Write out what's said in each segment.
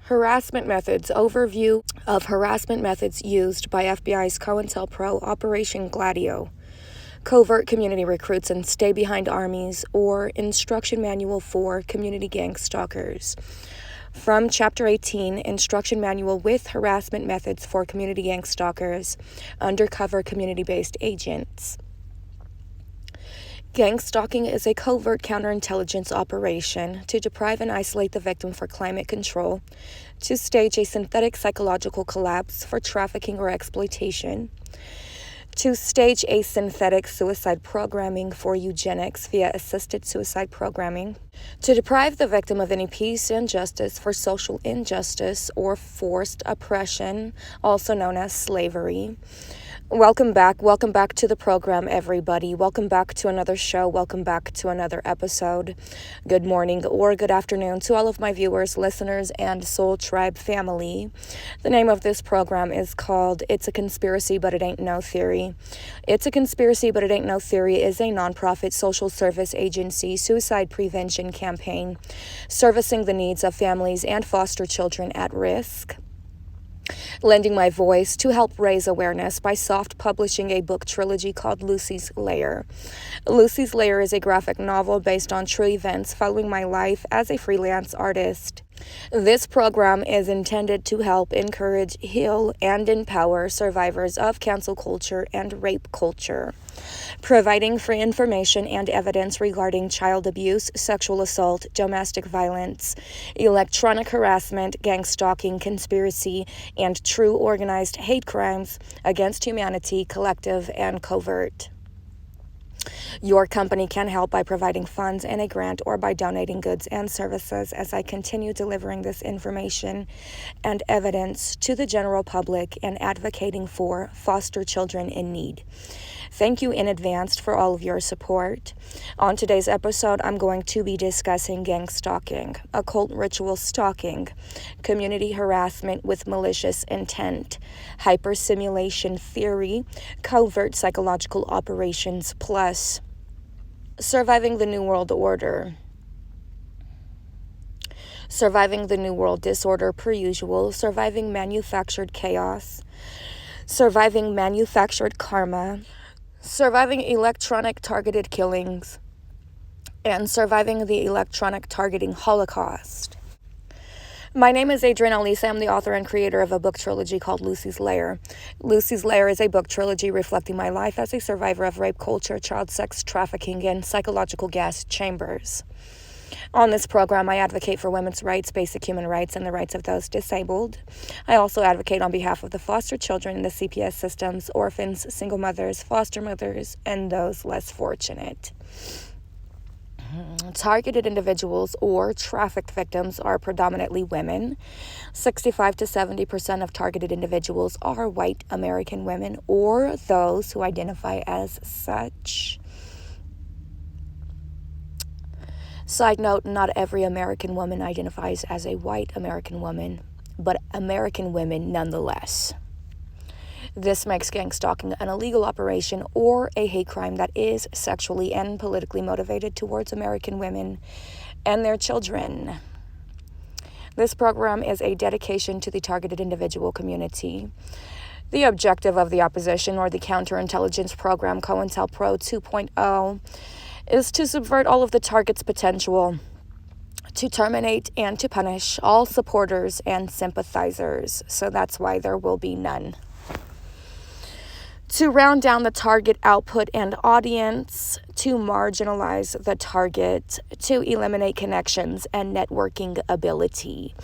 Harassment methods. Overview of harassment methods used by FBI's COINTELPRO Operation Gladio. Covert community recruits and stay-behind armies, or instruction manual for community gang stalkers. From Chapter 18, Instruction Manual with Harassment Methods for Community Gang Stalkers, Undercover Community-Based Agents. Gang stalking is a covert counterintelligence operation to deprive and isolate the victim for climate control, to stage a synthetic psychological collapse for trafficking or exploitation, to stage a synthetic suicide programming for eugenics via assisted suicide programming, to deprive the victim of any peace and justice for social injustice or forced oppression, also known as slavery. Welcome back to the program, everybody. Welcome back to another show. Welcome back to another episode. Good morning or good afternoon to all of my viewers, listeners, and Soul Tribe family. The name of this program is called It's a Conspiracy, But It Ain't No Theory. It's a Conspiracy, But It Ain't No Theory is a nonprofit social service agency suicide prevention campaign servicing the needs of families and foster children at risk. Lending my voice to help raise awareness by soft publishing a book trilogy called Lucy's Lair. Lucy's Lair is a graphic novel based on true events following my life as a freelance artist. This program is intended to help encourage, heal, and empower survivors of cancel culture and rape culture, providing free information and evidence regarding child abuse, sexual assault, domestic violence, electronic harassment, gang stalking, conspiracy, and true organized hate crimes against humanity, collective and covert. Your company can help by providing funds and a grant or by donating goods and services as I continue delivering this information and evidence to the general public and advocating for foster children in need. Thank you in advance for all of your support. On today's episode, I'm going to be discussing gang stalking, occult ritual stalking, community harassment with malicious intent, hypersimulation theory, covert psychological operations, plus surviving the New World Order. Surviving the New World Disorder per usual, surviving manufactured chaos, surviving manufactured karma, surviving electronic targeted killings, and surviving the electronic targeting holocaust. My name is Adrienne Alese. I'm the author and creator of a book trilogy called Lucy's Lair. Lucy's Lair is a book trilogy reflecting my life as a survivor of rape culture, child sex trafficking, and psychological gas chambers. On this program, I advocate for women's rights, basic human rights, and the rights of those disabled. I also advocate on behalf of the foster children in the CPS systems, orphans, single mothers, foster mothers, and those less fortunate. Targeted individuals or trafficked victims are predominantly women. 65 to 70% of targeted individuals are white American women or those who identify as such. Side note, not every American woman identifies as a white American woman, but American women nonetheless. This makes gang stalking an illegal operation or a hate crime that is sexually and politically motivated towards American women and their children. This program is a dedication to the targeted individual community. The objective of the opposition or the counterintelligence program COINTELPRO 2.0 is to subvert all of the target's potential, to terminate and to punish all supporters and sympathizers. So that's why there will be none. To round down the target output and audience, to marginalize the target, to eliminate connections and networking ability.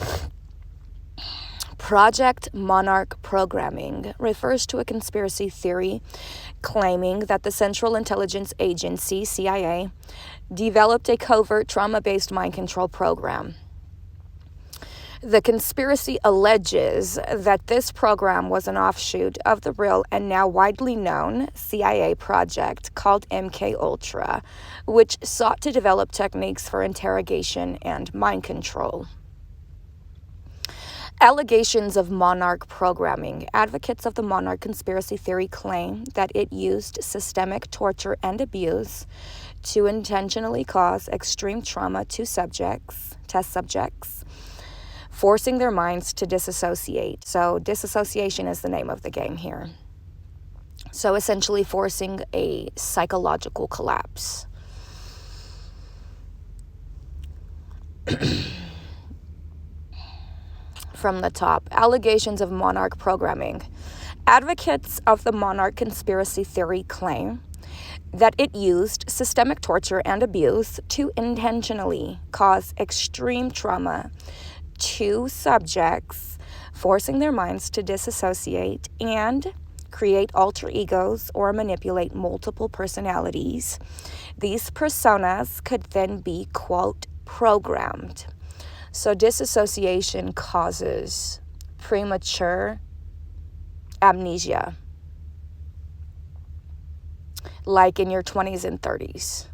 Project Monarch programming refers to a conspiracy theory claiming that the Central Intelligence Agency, CIA, developed a covert trauma-based mind control program. The conspiracy alleges that this program was an offshoot of the real and now widely known CIA project called MKUltra, which sought to develop techniques for interrogation and mind control. Allegations of Monarch programming. Advocates of the Monarch conspiracy theory claim that it used systemic torture and abuse to intentionally cause extreme trauma to test subjects, forcing their minds to disassociate. So disassociation is the name of the game here. So essentially forcing a psychological collapse. From the top, allegations of monarch programming. Advocates of the monarch conspiracy theory claim that it used systemic torture and abuse to intentionally cause extreme trauma to subjects, forcing their minds to disassociate and create alter egos or manipulate multiple personalities. These personas could then be, quote, programmed. So disassociation causes premature amnesia, like in your 20s and 30s.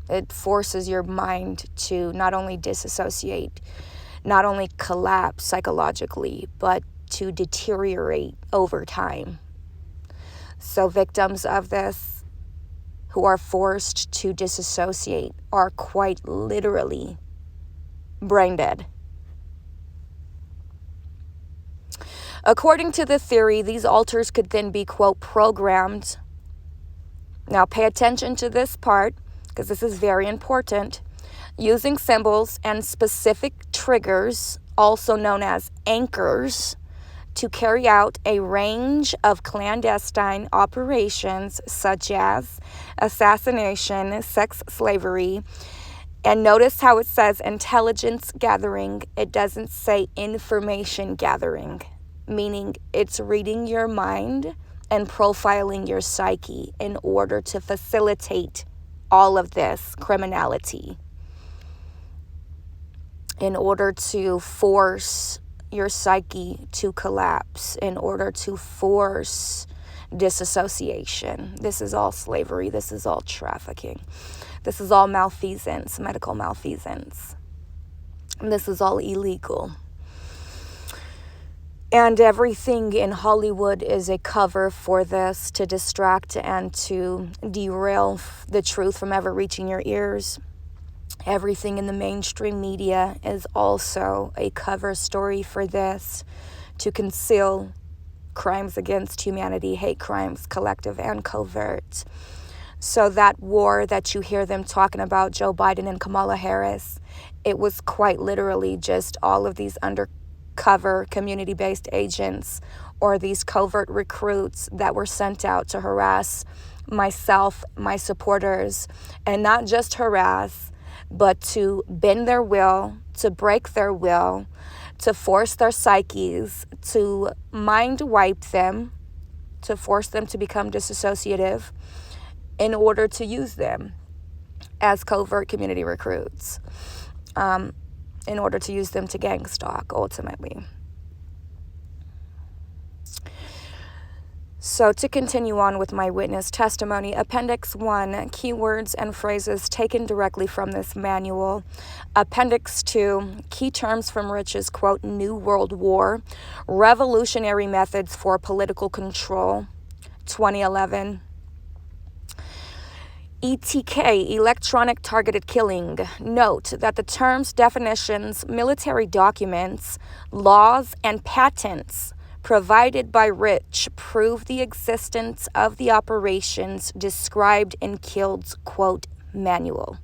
It forces your mind to not only disassociate, not only collapse psychologically, but to deteriorate over time. So victims of this who are forced to disassociate are quite literally brain dead. According to the theory, these alters could then be, quote, programmed. Now pay attention to this part, because this is very important. Using symbols and specific triggers, also known as anchors, to carry out a range of clandestine operations such as assassination, sex slavery, and notice how it says intelligence gathering. It doesn't say information gathering, meaning it's reading your mind and profiling your psyche in order to facilitate all of this criminality, in order to force your psyche to collapse, in order to force disassociation. This is all slavery. This is all trafficking. This is all malfeasance, medical malfeasance. And this is all illegal. And everything in Hollywood is a cover for this, to distract and to derail the truth from ever reaching your ears. Everything in the mainstream media is also a cover story for this, to conceal crimes against humanity, hate crimes, collective and covert. So that war that you hear them talking about, Joe Biden and Kamala Harris, it was quite literally just all of these undercover community-based agents or these covert recruits that were sent out to harass myself, my supporters, and not just harass, but to bend their will, to break their will, to force their psyches, to mind wipe them, to force them to become disassociative, in order to use them as covert community recruits, in order to use them to gang stalk, ultimately. So to continue on with my witness testimony, Appendix 1, keywords and phrases taken directly from this manual. Appendix 2, key terms from Rich's, quote, New World War, revolutionary methods for political control, 2011. ETK, electronic targeted killing. Note that the terms, definitions, military documents, laws, and patents provided by Rich prove the existence of the operations described in Killed's, quote, manual.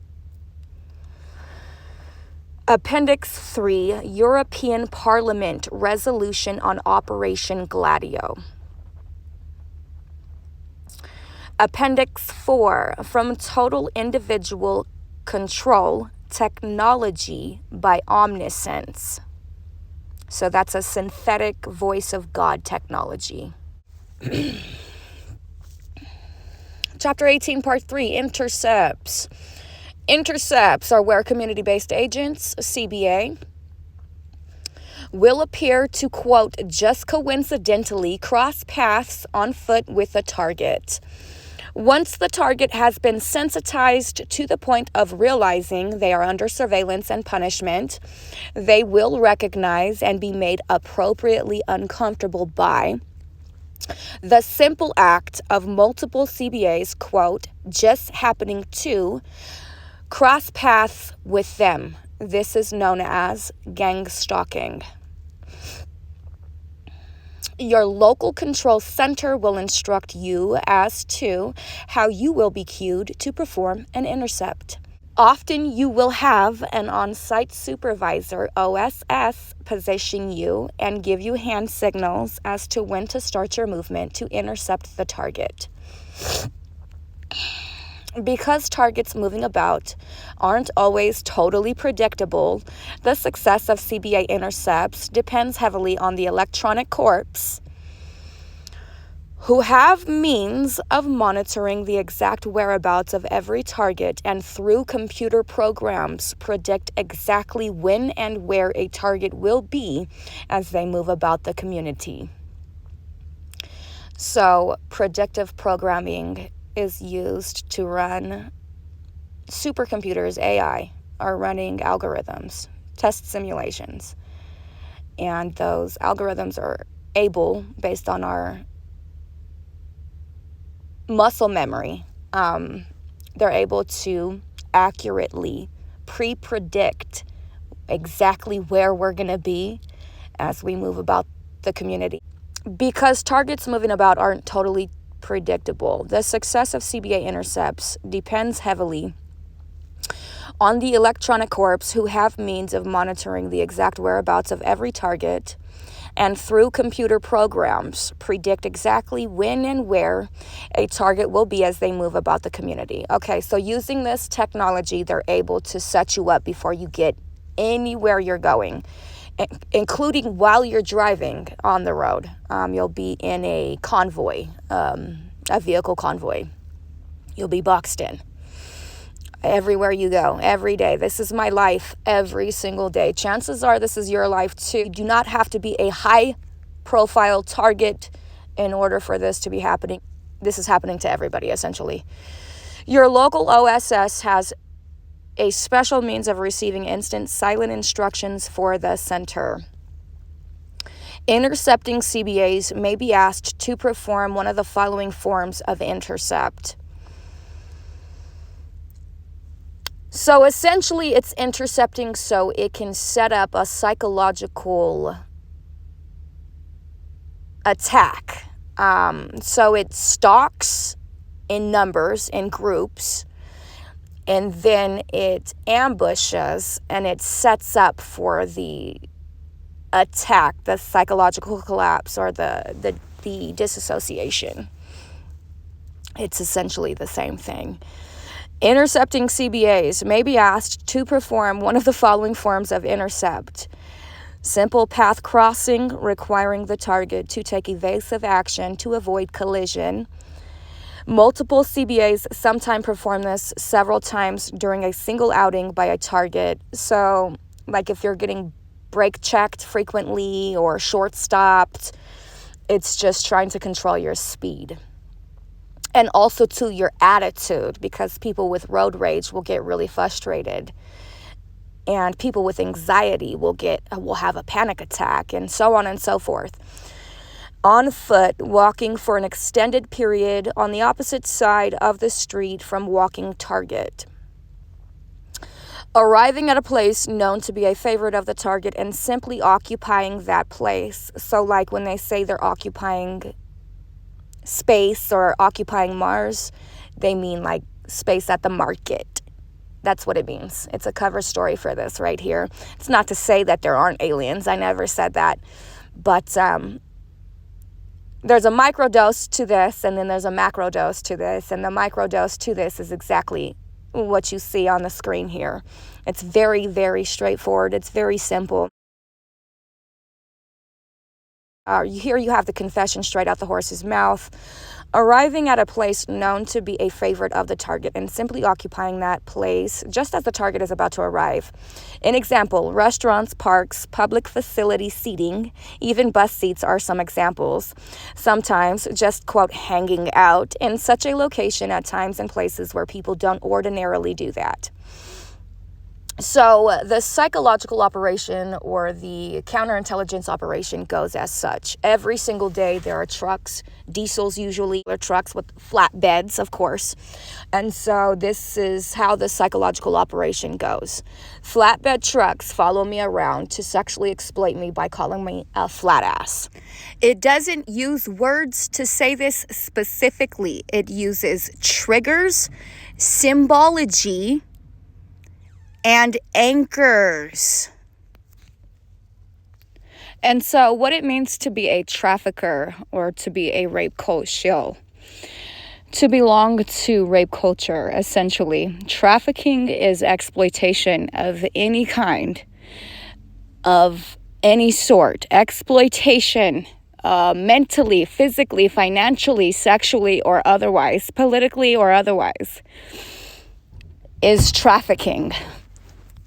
Appendix 3, European Parliament Resolution on Operation Gladio. Appendix 4, From Total Individual Control, Technology by Omniscience. So that's a synthetic voice of God technology. Chapter 18, Part 3, Intercepts. Intercepts are where community-based agents, CBA, will appear to, quote, just coincidentally cross paths on foot with a target. Once the target has been sensitized to the point of realizing they are under surveillance and punishment, they will recognize and be made appropriately uncomfortable by the simple act of multiple CBAs, quote, just happening to cross paths with them, This is known as gang-stalking. Your local control center will instruct you as to how you will be cued to perform an intercept. Often you will have an on-site supervisor, OSS, position you and give you hand signals as to when to start your movement to intercept the target. Because targets moving about aren't always totally predictable, the success of CBA intercepts depends heavily on the electronic corps, who have means of monitoring the exact whereabouts of every target and through computer programs predict exactly when and where a target will be as they move about the community. So, predictive programming is used to run supercomputers. AI are running algorithms, test simulations, and those algorithms are able, based on our muscle memory, they're able to accurately pre-predict exactly where we're going to be as we move about the community. Because targets moving about aren't totally predictable, the success of CBA intercepts depends heavily on the electronic corps, who have means of monitoring the exact whereabouts of every target and through computer programs predict exactly when and where a target will be as they move about the community. Okay, so using this technology, they're able to set you up before you get anywhere you're going, including while you're driving on the road. You'll be in a convoy, a vehicle convoy. You'll be boxed in. Everywhere you go, every day. This is my life every single day. Chances are this is your life too. You do not have to be a high-profile target in order for this to be happening. This is happening to everybody, essentially. Your local OSS has a special means of receiving instant silent instructions for the center. Intercepting CBAs may be asked to perform one of the following forms of intercept. So essentially, it's intercepting so it can set up a psychological attack. So it stalks in numbers, in groups, and then it ambushes and it sets up for the attack, the psychological collapse, or the disassociation. It's essentially the same thing. Intercepting CBAs may be asked to perform one of the following forms of intercept. Simple path crossing, requiring the target to take evasive action to avoid collision. Multiple CBAs sometimes perform this several times during a single outing by a target. So, like if you're getting brake checked frequently or short stopped, it's just trying to control your speed. And also to your attitude, because people with road rage will get really frustrated. And people with anxiety will have a panic attack, and so on and so forth. On foot, walking for an extended period on the opposite side of the street from walking target. Arriving at a place known to be a favorite of the target and simply occupying that place. So like when they say they're occupying space or occupying Mars, they mean like space at the market. That's what it means. It's a cover story for this right here. It's not to say that there aren't aliens. I never said that. But there's a microdose to this, and then there's a macrodose to this. And the microdose to this is exactly what you see on the screen here. It's very, very straightforward. It's very simple. Here you have the confession straight out the horse's mouth. Arriving at a place known to be a favorite of the target and simply occupying that place just as the target is about to arrive. An example, restaurants, parks, public facility seating, even bus seats are some examples. Sometimes just, quote, hanging out in such a location at times and places where people don't ordinarily do that. So the psychological operation or the counterintelligence operation goes as such. Every single day there are trucks, diesels usually, or trucks with flatbeds, of course. And so this is how the psychological operation goes. Flatbed trucks follow me around to sexually exploit me by calling me a flat ass. It doesn't use words to say this specifically. It uses triggers, symbology, and anchors. And so what it means to be a trafficker or to be a rape cult shill, to belong to rape culture, essentially. Trafficking is exploitation of any kind, of any sort. Exploitation, mentally, physically, financially, sexually, or otherwise, politically or otherwise, is trafficking.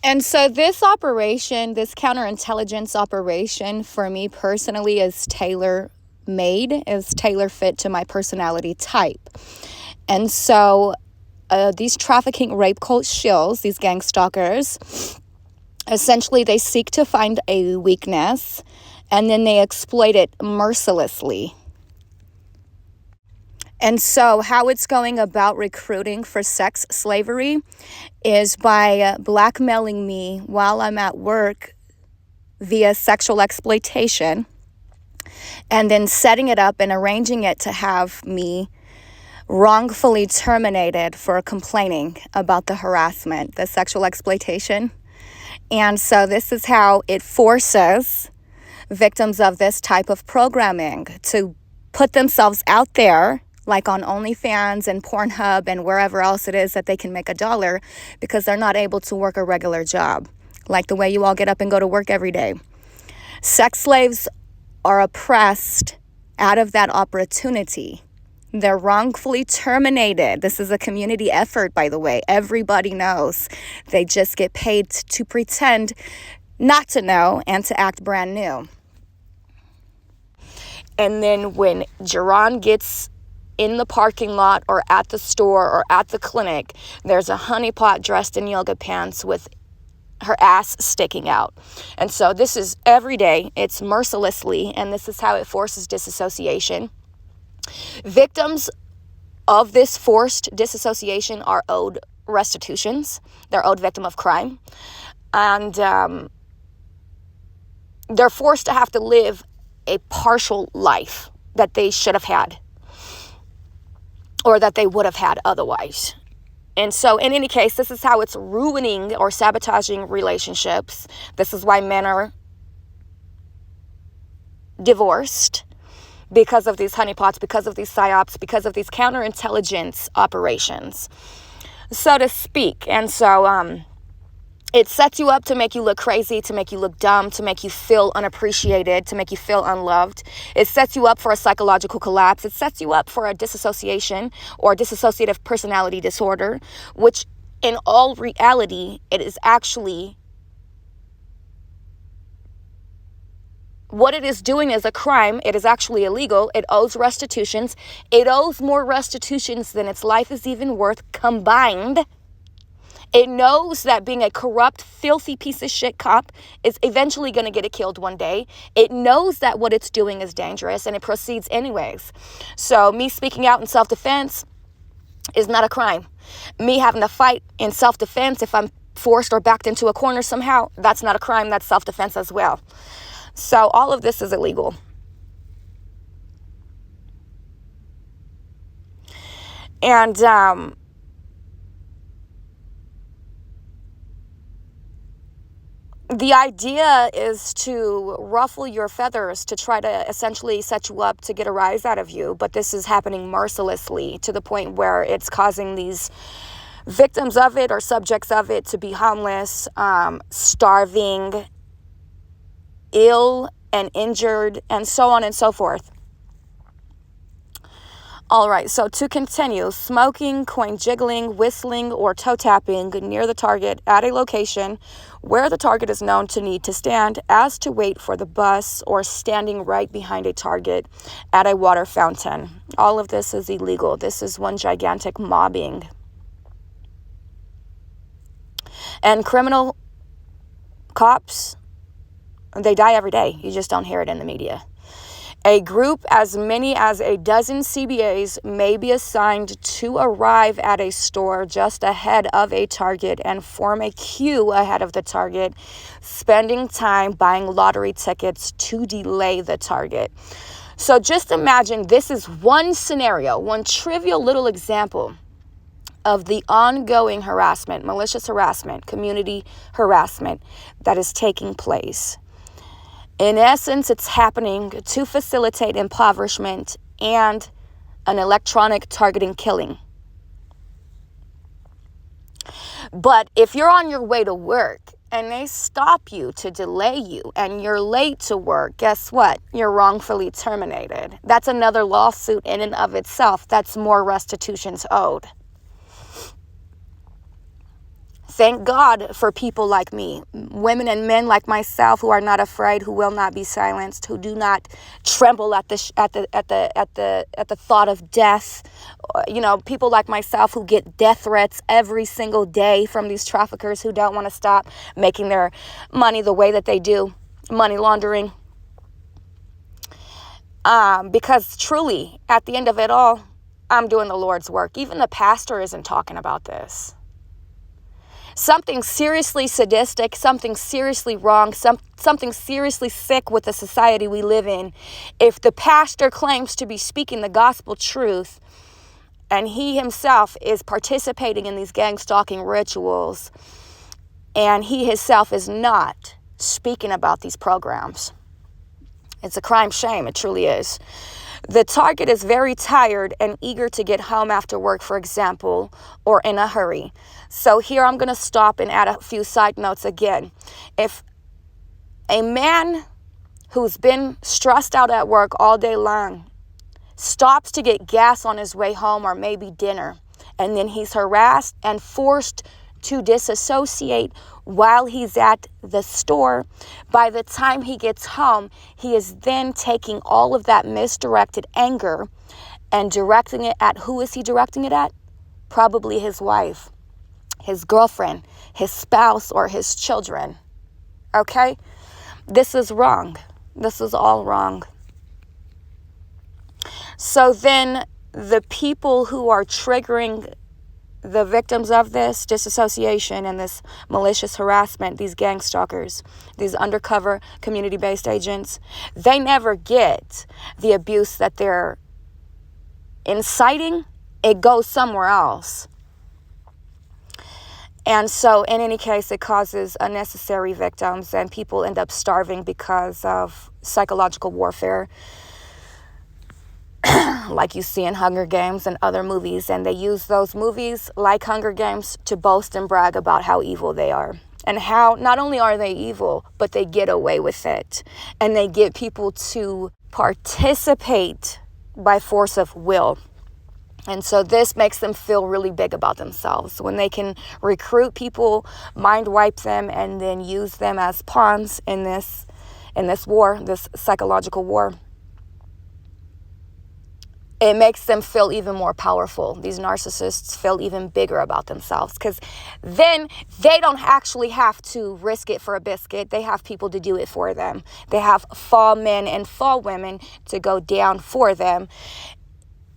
And so this operation, this counterintelligence operation, for me personally is tailor-made, is tailor-fit to my personality type. And so these trafficking rape cult shills, these gang stalkers, essentially they seek to find a weakness and then they exploit it mercilessly. And so how it's going about recruiting for sex slavery is by blackmailing me while I'm at work via sexual exploitation, and then setting it up and arranging it to have me wrongfully terminated for complaining about the harassment, the sexual exploitation. And so this is how it forces victims of this type of programming to put themselves out there, like on OnlyFans and Pornhub and wherever else it is that they can make $1, because they're not able to work a regular job, like the way you all get up and go to work every day. Sex slaves are oppressed out of that opportunity. They're wrongfully terminated. This is a community effort, by the way. Everybody knows. They just get paid to pretend not to know and to act brand new. And then when Jerron gets in the parking lot or at the store or at the clinic, there's a honeypot dressed in yoga pants with her ass sticking out. And so this is every day. It's mercilessly, and this is how it forces disassociation. Victims of this forced disassociation are owed restitutions. They're owed victim of crime. And they're forced to have to live a partial life that they should have had, or that they would have had otherwise. And so in any case, this is how it's ruining or sabotaging relationships. This is why men are divorced, because of these honeypots, because of these psyops, because of these counterintelligence operations, so to speak. And so it sets you up to make you look crazy, to make you look dumb, to make you feel unappreciated, to make you feel unloved. It sets you up for a psychological collapse. It sets you up for a disassociation or dissociative personality disorder, which in all reality, it is actually what it is doing is a crime. It is actually illegal. It owes restitutions. It owes more restitutions than its life is even worth combined. It knows that being a corrupt, filthy piece of shit cop is eventually going to get it killed one day. It knows that what it's doing is dangerous, and it proceeds anyways. So me speaking out in self-defense is not a crime. Me having to fight in self-defense if I'm forced or backed into a corner somehow, that's not a crime. That's self-defense as well. So all of this is illegal. And the idea is to ruffle your feathers, to try to essentially set you up to get a rise out of you. But this is happening mercilessly to the point where it's causing these victims of it or subjects of it to be homeless, starving, ill and injured, and so on and so forth. All right, so to continue, smoking, coin jiggling, whistling, or toe tapping near the target at a location where the target is known to need to stand as to wait for the bus, or standing right behind a target at a water fountain. All of this is illegal. This is one gigantic mobbing. And criminal cops, they die every day. You just don't hear it in the media. A group as many as a dozen CBAs may be assigned to arrive at a store just ahead of a target and form a queue ahead of the target, spending time buying lottery tickets to delay the target. So just imagine this is one scenario, one trivial little example of the ongoing harassment, malicious harassment, community harassment that is taking place. In essence, it's happening to facilitate impoverishment and an electronic targeting killing. But if you're on your way to work and they stop you to delay you and you're late to work, guess what? You're wrongfully terminated. That's another lawsuit in and of itself. That's more restitutions owed. Thank God for people like me, women and men like myself who are not afraid, who will not be silenced, who do not tremble at the thought of death. You know, people like myself who get death threats every single day from these traffickers who don't want to stop making their money the way that they do, money laundering. Because truly, at the end of it all, I'm doing the Lord's work. Even the pastor isn't talking about this. Something seriously sadistic, something seriously wrong, something seriously sick with the society we live in. If the pastor claims to be speaking the gospel truth and he himself is participating in these gang-stalking rituals and he himself is not speaking about these programs, it's a crime shame. It truly is. The target is very tired and eager to get home after work, for example, or in a hurry. So here I'm going to stop and add a few side notes again. If a man who's been stressed out at work all day long stops to get gas on his way home or maybe dinner, and then he's harassed and forced to disassociate while he's at the store, by the time he gets home, he is then taking all of that misdirected anger and directing it at, who is he directing it at? Probably his wife, his girlfriend, his spouse, or his children. Okay? This is wrong. This is all wrong. So then the people who are triggering the victims of this disassociation and this malicious harassment, these gang stalkers, these undercover community-based agents, they never get the abuse that they're inciting. It goes somewhere else. And so in any case, it causes unnecessary victims and people end up starving because of psychological warfare, like you see in Hunger Games and other movies. And they use those movies like Hunger Games to boast and brag about how evil they are. And how not only are they evil, but they get away with it. And they get people to participate by force of will. And so this makes them feel really big about themselves when they can recruit people, mind wipe them, and then use them as pawns in this war, this psychological war. It makes them feel even more powerful. These narcissists feel even bigger about themselves because then they don't actually have to risk it for a biscuit. They have people to do it for them. They have fall men and fall women to go down for them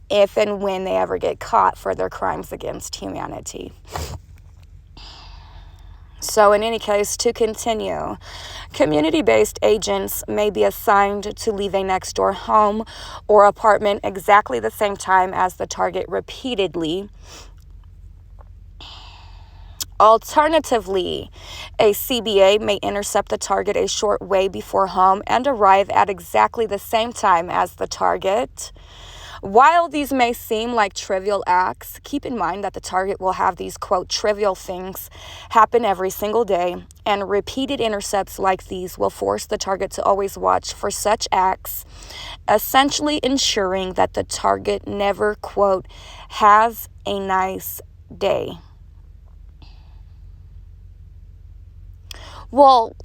if and when they ever get caught for their crimes against humanity. So in any case, to continue, community-based agents may be assigned to leave a next-door home or apartment exactly the same time as the target repeatedly. Alternatively, a CBA may intercept the target a short way before home and arrive at exactly the same time as the target. While these may seem like trivial acts, keep in mind that the target will have these, quote, trivial things happen every single day, and repeated intercepts like these will force the target to always watch for such acts, essentially ensuring that the target never, quote, has a nice day. Well,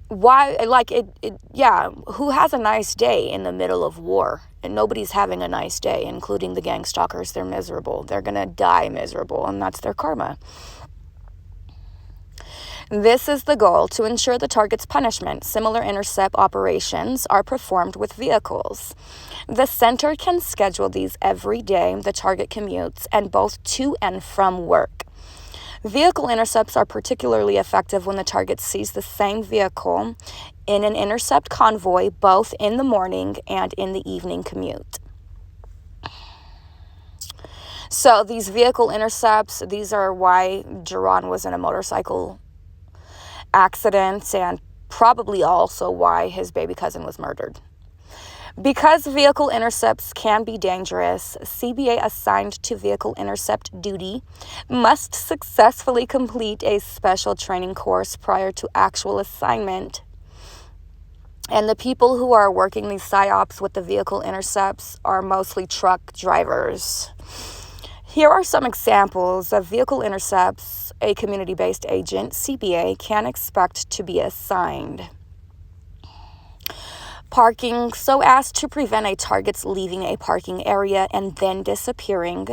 why, like, who has a nice day in the middle of war? And nobody's having a nice day, including the gang stalkers. They're miserable. They're going to die miserable, and that's their karma. This is the goal: to ensure the target's punishment. Similar intercept operations are performed with vehicles. The center can schedule these every day the target commutes, and both to and from work. Vehicle intercepts are particularly effective when the target sees the same vehicle in an intercept convoy, both in the morning and in the evening commute. So these vehicle intercepts, these are why Duran was in a motorcycle accident, and probably also why his baby cousin was murdered. Because vehicle intercepts can be dangerous, CBA assigned to vehicle intercept duty must successfully complete a special training course prior to actual assignment. And the people who are working these PSYOPs with the vehicle intercepts are mostly truck drivers. Here are some examples of vehicle intercepts a community-based agent, CBA, can expect to be assigned. Parking so as to prevent a target's leaving a parking area and then disappearing.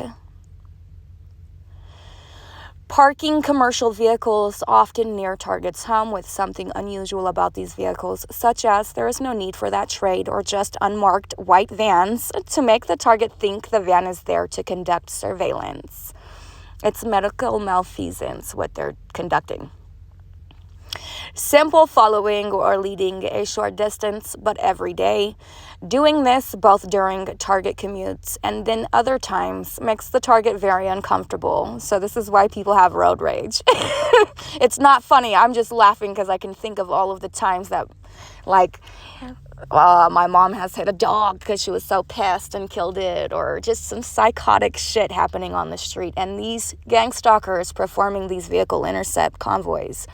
Parking commercial vehicles often near target's home with something unusual about these vehicles, such as there is no need for that trade or just unmarked white vans to make the target think the van is there to conduct surveillance. It's medical malfeasance what they're conducting. Simple following or leading a short distance, but every day. Doing this both during target commutes and then other times makes the target very uncomfortable. So this is why people have road rage. It's not funny. I'm just laughing because I can think of all of the times that, like, my mom has hit a dog because she was so pissed and killed it, or just some psychotic shit happening on the street. And these gang stalkers performing these vehicle intercept convoys,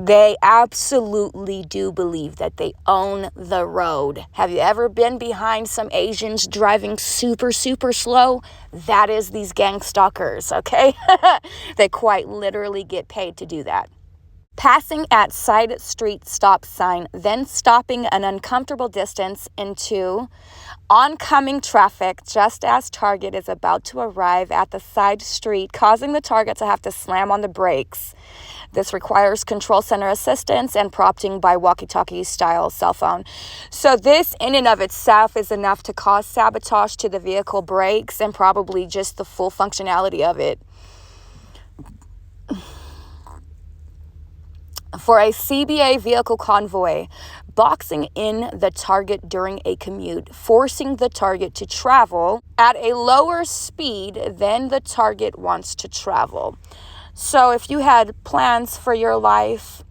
they absolutely do believe that they own the road. Have you ever been behind some Asians driving super, super slow? That is these gang stalkers, okay? They quite literally get paid to do that. Passing at side street stop sign, then stopping an uncomfortable distance into oncoming traffic just as target is about to arrive at the side street, causing the target to have to slam on the brakes. This requires control center assistance and prompting by walkie-talkie style cell phone. So this in and of itself is enough to cause sabotage to the vehicle brakes and probably just the full functionality of it. For a CBA vehicle convoy, boxing in the target during a commute, forcing the target to travel at a lower speed than the target wants to travel. So if you had plans for your life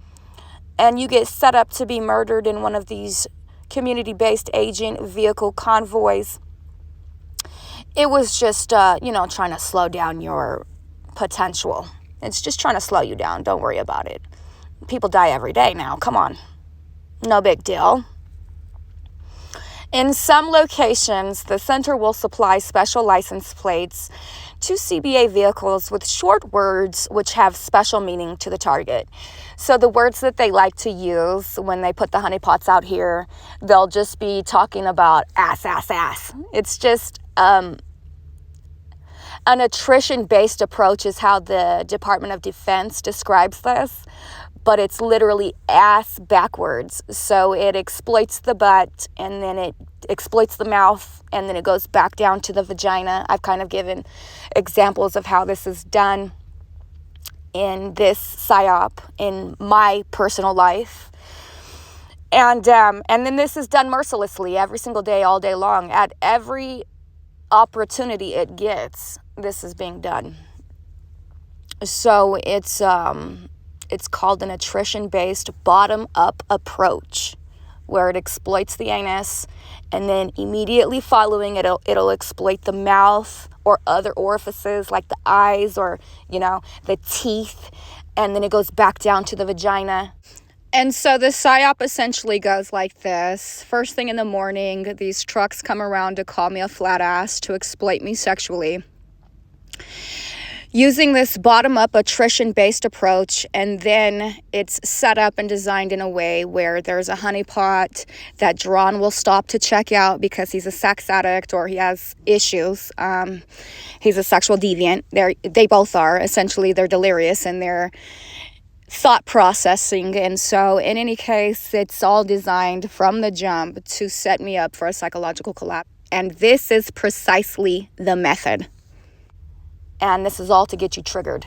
and you get set up to be murdered in one of these community-based agent vehicle convoys, it was just, trying to slow down your potential. It's just trying to slow you down. Don't worry about it. People die every day now. Come on. No big deal. In some locations, the center will supply special license plates to CBA vehicles with short words which have special meaning to the target. So the words that they like to use when they put the honeypots out here, they'll just be talking about ass, ass, ass. It's just an attrition-based approach is how the Department of Defense describes this, but it's literally ass backwards. So it exploits the butt, and then it exploits the mouth, and then it goes back down to the vagina. I've kind of given examples of how this is done in this PSYOP in my personal life. And then this is done mercilessly every single day, all day long. At every opportunity it gets, this is being done. So it's called an attrition-based bottom-up approach, where it exploits the anus, and then immediately following it'll exploit the mouth or other orifices like the eyes or, the teeth, and then it goes back down to the vagina. And so the PSYOP essentially goes like this. First thing in the morning, these trucks come around to call me a flat ass, to exploit me sexually. Using this bottom-up attrition-based approach, and then it's set up and designed in a way where there's a honeypot that Duran will stop to check out because he's a sex addict or he has issues. He's a sexual deviant. They both are. Essentially, they're delirious and they're thought processing. And so in any case, it's all designed from the jump to set me up for a psychological collapse. And this is precisely the method. And this is all to get you triggered,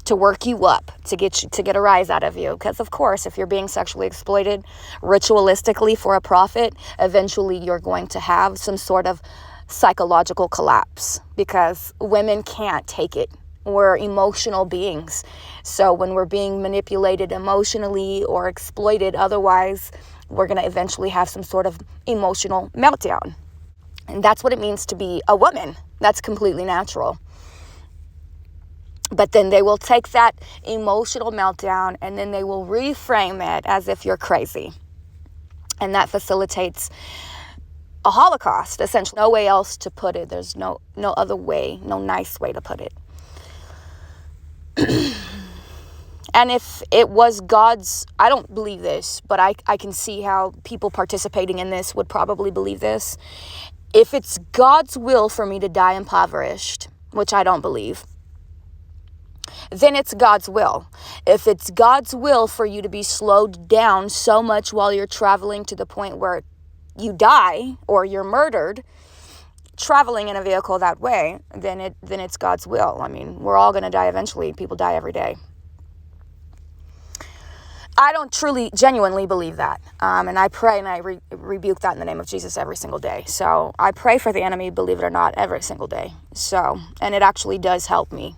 to work you up, to get a rise out of you. Because of course, if you're being sexually exploited ritualistically for a profit, eventually you're going to have some sort of psychological collapse, because women can't take it. We're emotional beings. So when we're being manipulated emotionally or exploited otherwise, we're going to eventually have some sort of emotional meltdown. And that's what it means to be a woman. That's completely natural. But then they will take that emotional meltdown and then they will reframe it as if you're crazy. And that facilitates a Holocaust, essentially. No way else to put it. There's no other way, no nice way to put it. And if it was God's, I don't believe this, but I can see how people participating in this would probably believe this. If it's God's will for me to die impoverished, which I don't believe, then it's God's will. If it's God's will for you to be slowed down so much while you're traveling to the point where you die or you're murdered, traveling in a vehicle that way, then it's God's will. I mean, we're all going to die eventually. People die every day. I don't truly, genuinely believe that. And I pray and I rebuke that in the name of Jesus every single day. So I pray for the enemy, believe it or not, every single day. So, and it actually does help me.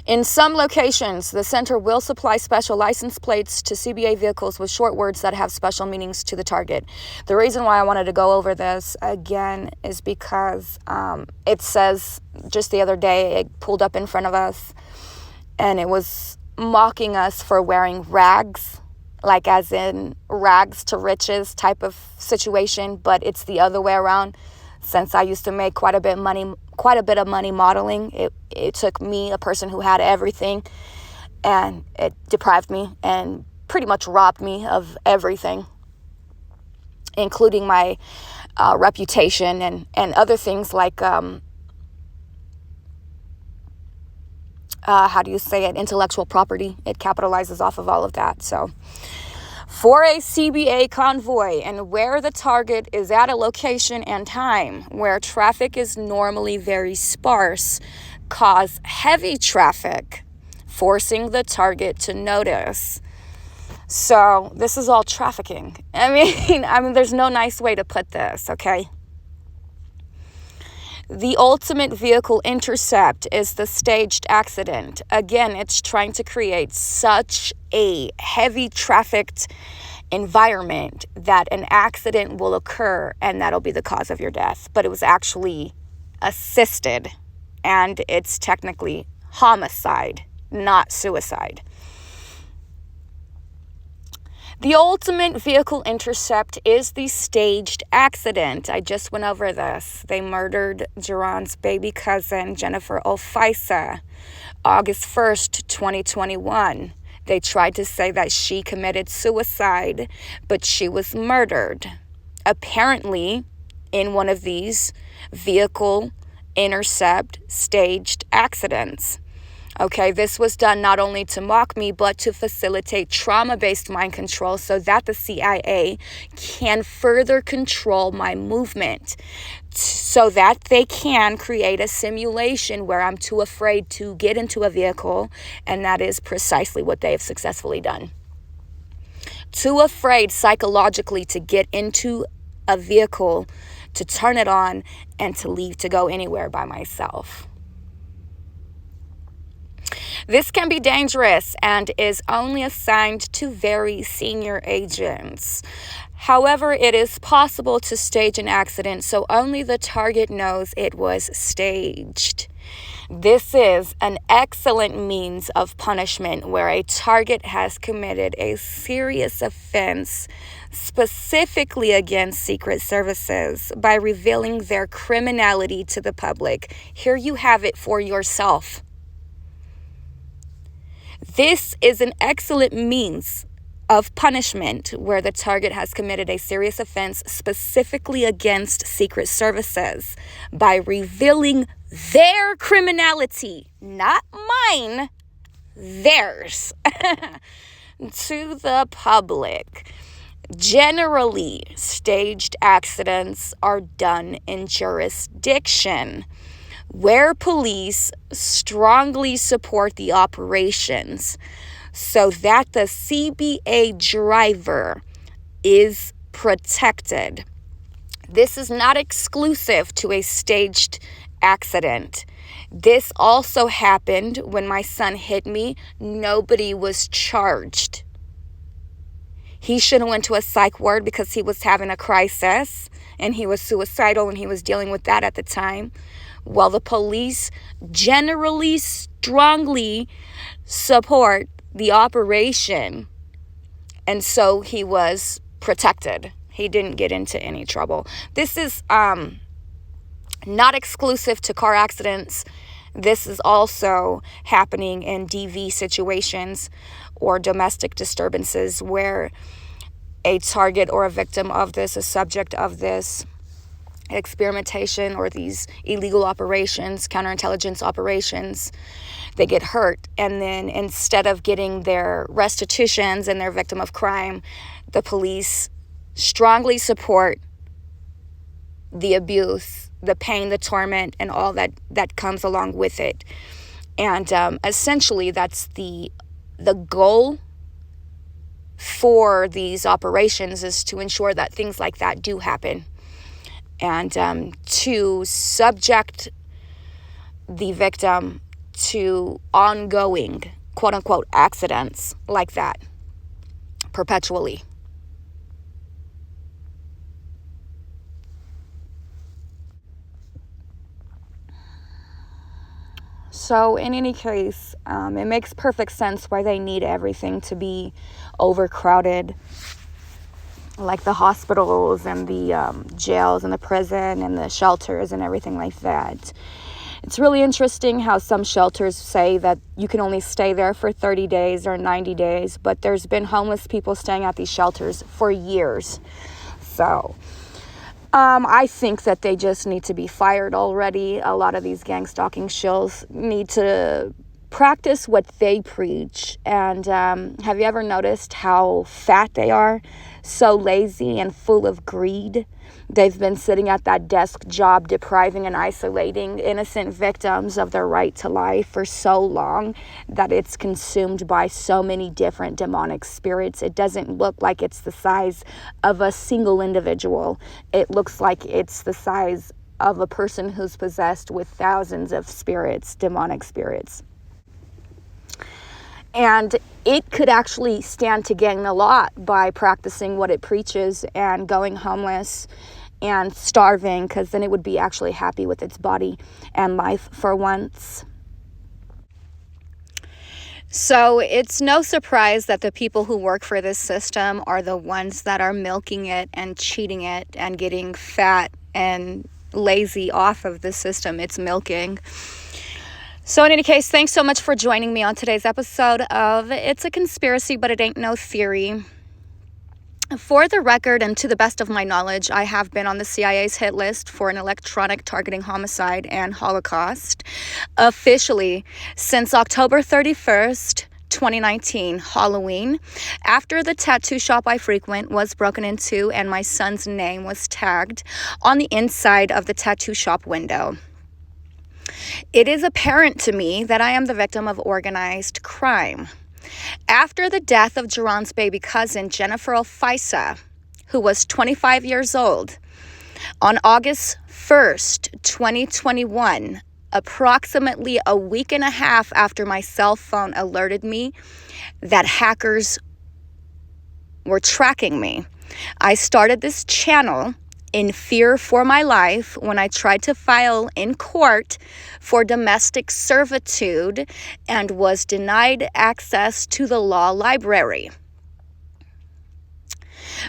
In some locations, the center will supply special license plates to CBA vehicles with short words that have special meanings to the target. The reason why I wanted to go over this again is because it says, just the other day, it pulled up in front of us and it was mocking us for wearing rags, like as in rags to riches type of situation, but it's the other way around. Since I used to make quite a bit of money modeling, it took me, a person who had everything, and it deprived me and pretty much robbed me of everything, including my reputation and other things like, how do you say it, intellectual property. It capitalizes off of all of that. So for a CBA convoy and where the target is at a location and time where traffic is normally very sparse, cause heavy traffic, forcing the target to notice. So this is all trafficking. I mean, there's no nice way to put this, okay? The ultimate vehicle intercept is the staged accident. Again, it's trying to create such a heavy trafficked environment that an accident will occur and that'll be the cause of your death. But it was actually assisted and it's technically homicide, not suicide. The ultimate vehicle intercept is the staged accident. I just went over this. They murdered Jerron's baby cousin, Jennifer Ofisa, August 1st, 2021. They tried to say that she committed suicide, but she was murdered. Apparently, in one of these vehicle intercept staged accidents. Okay, this was done not only to mock me, but to facilitate trauma-based mind control so that the CIA can further control my movement, so that they can create a simulation where I'm too afraid to get into a vehicle, and that is precisely what they have successfully done. Too afraid psychologically to get into a vehicle, to turn it on, and to leave to go anywhere by myself. This can be dangerous and is only assigned to very senior agents. However, it is possible to stage an accident so only the target knows it was staged. This is an excellent means of punishment where a target has committed a serious offense specifically against secret services by revealing their criminality to the public. Here you have it for yourself. This is an excellent means of punishment where the target has committed a serious offense specifically against secret services by revealing their criminality, not mine, theirs to the public. Generally, staged accidents are done in jurisdiction where police strongly support the operations so that the CBA driver is protected. This is not exclusive to a staged accident. This also happened when my son hit me. Nobody was charged. He should have went to a psych ward because he was having a crisis and he was suicidal and he was dealing with that at the time. Well, the police generally strongly support the operation, and so he was protected. He didn't get into any trouble. This is not exclusive to car accidents. This is also happening in DV situations or domestic disturbances where a target or a victim of this, a subject of this experimentation or these illegal operations, counterintelligence operations, they get hurt. And then instead of getting their restitutions and their victim of crime, the police strongly support the abuse, the pain, the torment, and all that comes along with it. And essentially, that's the goal for these operations, is to ensure that things like that do happen, and to subject the victim to ongoing, quote-unquote, accidents like that perpetually. So in any case, it makes perfect sense why they need everything to be overcrowded, like the hospitals and the jails and the prison and the shelters and everything like that. It's really interesting how some shelters say that you can only stay there for 30 days or 90 days, but there's been homeless people staying at these shelters for years. So I think that they just need to be fired already. A lot of these gang-stalking shills need to practice what they preach. And have you ever noticed how fat they are? So lazy and full of greed. They've been sitting at that desk job, depriving and isolating innocent victims of their right to life for so long that it's consumed by so many different demonic spirits. It doesn't look like it's the size of a single individual. It looks like it's the size of a person who's possessed with thousands of spirits, demonic spirits. And it could actually stand to gain a lot by practicing what it preaches and going homeless and starving, because then it would be actually happy with its body and life for once. So it's no surprise that the people who work for this system are the ones that are milking it and cheating it and getting fat and lazy off of the system it's milking. So in any case, thanks so much for joining me on today's episode of It's a Conspiracy, but It Ain't No Theory. For the record, and to the best of my knowledge, I have been on the CIA's hit list for an electronic targeting homicide and Holocaust officially since October 31st, 2019, Halloween, after the tattoo shop I frequent was broken into and my son's name was tagged on the inside of the tattoo shop window. It is apparent to me that I am the victim of organized crime. After the death of Jerron's baby cousin, Jennifer Alfaisa, who was 25 years old, on August 1st, 2021, approximately a week and a half after my cell phone alerted me that hackers were tracking me, I started this channel in fear for my life when I tried to file in court for domestic servitude and was denied access to the law library.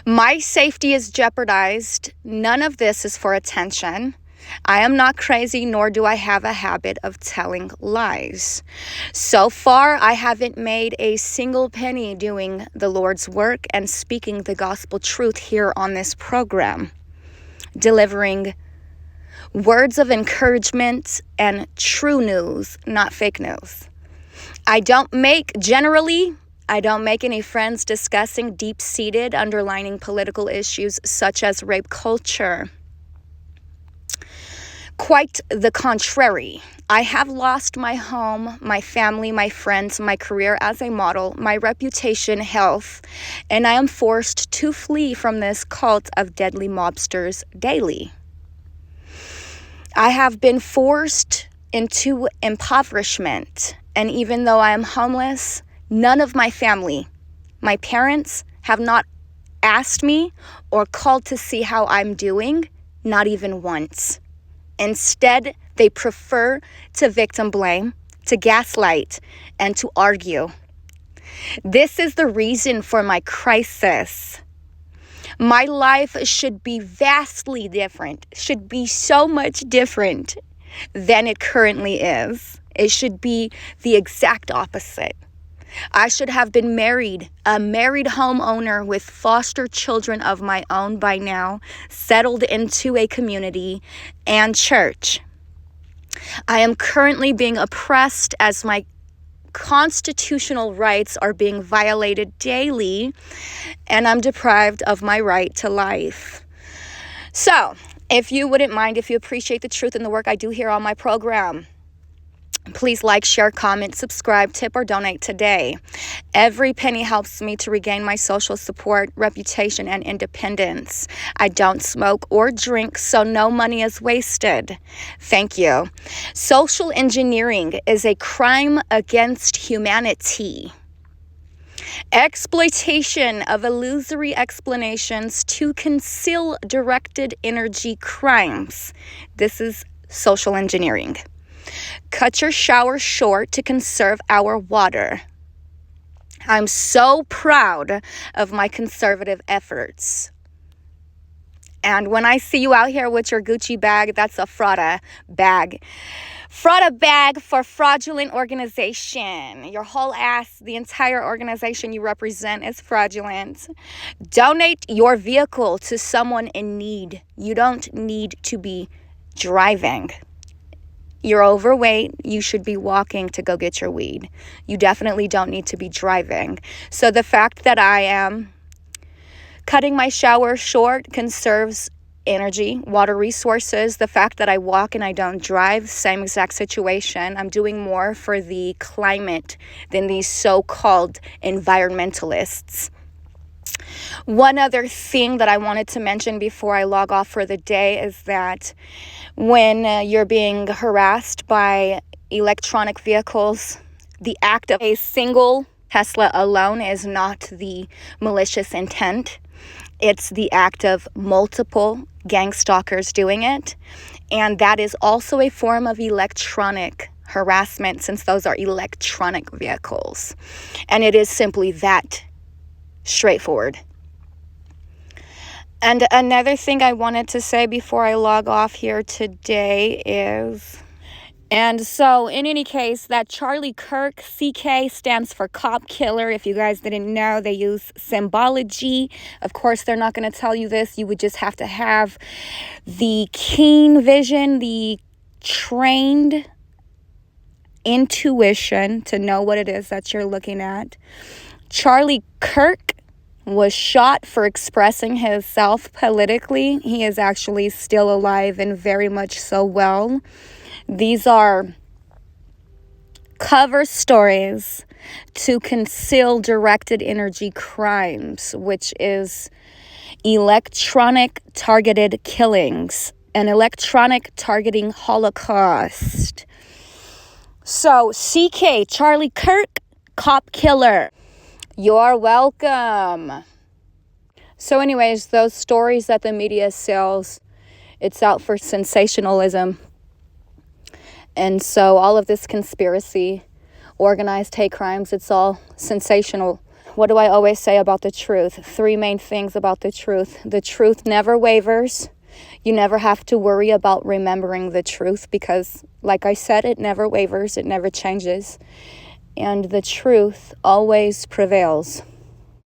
My safety is jeopardized. None of this is for attention. I am not crazy, nor do I have a habit of telling lies. So far, I haven't made a single penny doing the Lord's work and speaking the gospel truth here on this program, delivering words of encouragement and true news, not fake news. I don't make any friends discussing deep-seated underlying political issues such as rape culture. Quite the contrary. I have lost my home, my family, my friends, my career as a model, my reputation, health, and I am forced to flee from this cult of deadly mobsters daily. I have been forced into impoverishment, and even though I am homeless, none of my family, my parents, have not asked me or called to see how I'm doing, not even once. Instead, they prefer to victim blame, to gaslight, and to argue. This is the reason for my crisis. My life should be vastly different, should be so much different than it currently is. It should be the exact opposite. I should have been married, a married homeowner with foster children of my own by now, settled into a community and church. I am currently being oppressed as my constitutional rights are being violated daily, and I'm deprived of my right to life. So, if you wouldn't mind, if you appreciate the truth and the work I do here on my program, please like, share, comment, subscribe, tip, or donate today. Every penny helps me to regain my social support, reputation, and independence. I don't smoke or drink, so no money is wasted. Thank you. Social engineering is a crime against humanity. Exploitation of illusory explanations to conceal directed energy crimes. This is social engineering. Cut your shower short to conserve our water. I'm so proud of my conservative efforts. And when I see you out here with your Gucci bag, that's a Frauda bag. Frauda bag for fraudulent organization. Your whole ass, the entire organization you represent is fraudulent. Donate your vehicle to someone in need. You don't need to be driving. You're overweight, you should be walking to go get your weed. You definitely don't need to be driving. So the fact that I am cutting my shower short conserves energy, water resources. The fact that I walk and I don't drive, same exact situation. I'm doing more for the climate than these so-called environmentalists. One other thing that I wanted to mention before I log off for the day is that when you're being harassed by electronic vehicles, the act of a single Tesla alone is not the malicious intent. It's the act of multiple gang stalkers doing it. And that is also a form of electronic harassment, since those are electronic vehicles. And it is simply that straightforward. And another thing I wanted to say before I log off here today is, and so in any case, that Charlie Kirk, CK, stands for cop killer. If you guys didn't know, they use symbology. Of course, they're not going to tell you this. You would just have to have the keen vision, the trained intuition to know what it is that you're looking at. Charlie Kirk was shot for expressing himself politically. He is actually still alive and very much so well. These are cover stories to conceal directed energy crimes, which is electronic targeted killings, an electronic targeting holocaust. So, CK, Charlie Kirk, cop killer. You're welcome. So anyways, those stories that the media sells, it's out for sensationalism. And so all of this conspiracy, organized hate crimes, it's all sensational. What do I always say about the truth? 3 main things about the truth. The truth never wavers. You never have to worry about remembering the truth because, like I said, it never wavers, it never changes. And the truth always prevails.